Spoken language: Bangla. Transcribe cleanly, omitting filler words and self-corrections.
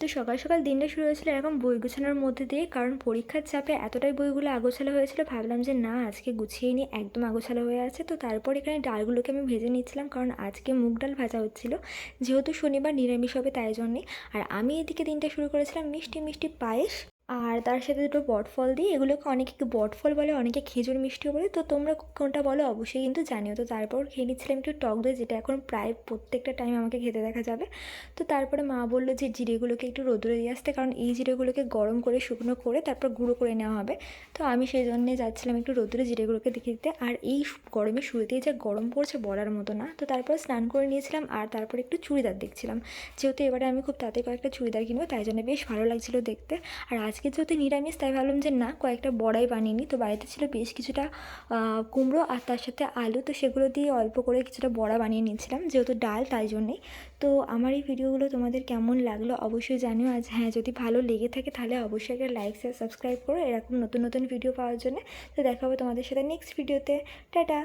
তো সকাল সকাল দিনটা শুরু হয়েছিল এরকম বই গোছানোর মধ্যে দিয়ে, কারণ পরীক্ষার চাপে এতটাই বইগুলো আগোছালো হয়েছিল, ভাবলাম যে না আজকে গুছিয়ে নিই, একদম আগোছালো হয়ে আছে। তো তারপর এখানে ডালগুলোকে আমি ভেজে নিচ্ছিলাম, কারণ আজকে মুগ ডাল ভাজা হচ্ছিল, যেহেতু শনিবার নিরামিষ হবে তাই জন্যে। আর আমি এদিকে দিনটা শুরু করেছিলাম মিষ্টি মিষ্টি পায়েস, আর তার সাথে দুটো বটফল দিয়ে। এগুলোকে অনেকে বটফল বলে, অনেকে খেজুর মিষ্টিও বলে, তো তোমরা কোনটা বলো অবশ্যই কিন্তু জানিও। তো তারপর খেয়ে নিচ্ছিলাম একটু টক দই, যেটা এখন প্রায় প্রত্যেকটা টাইম আমাকে খেতে দেখা যাবে। তো তারপরে মা বললো যে জিরেগুলোকে একটু রোদ্রে দিয়ে আসতে, কারণ এই জিরেগুলোকে গরম করে শুকনো করে তারপর গুঁড়ো করে নেওয়া হবে। তো আমি সেই জন্যে যাচ্ছিলাম একটু রোদ্রে জিরেগুলোকে দেখে দিতে। আর এই গরমে শুরুতেই যা গরম পড়ছে বলার মতো না। তো তারপর স্নান করে নিয়েছিলাম, আর তারপর একটু চুড়িদার দেখছিলাম, যেহেতু এবারে আমি খুব তাড়াতাড়ি কয়েকটা চুড়িদার কিনবো, তাই জন্য বেশ ভালো লাগছিলো দেখতে। আর আজকে যেহেতু নিরামিষ, তাই ভাবলাম যে না কয়েকটা বড়াই বানিয়ে নিই। তো বাড়িতে ছিল বেশ কিছুটা কুমড়ো আর তার সাথে আলু, তো সেগুলো দিয়ে অল্প করে কিছুটা বড়া বানিয়ে নিয়েছিলাম, যেহেতু ডাল তাই জন্যেই। তো আমার এই ভিডিওগুলো তোমাদের কেমন লাগলো অবশ্যই জানিও। আজ হ্যাঁ, যদি ভালো লেগে থাকে তাহলে অবশ্যই একটা লাইক শেয়ার সাবস্ক্রাইব করো এরকম নতুন নতুন ভিডিও পাওয়ার জন্য। তো দেখা হবে তোমাদের সাথে নেক্সট ভিডিওতে। টাটা।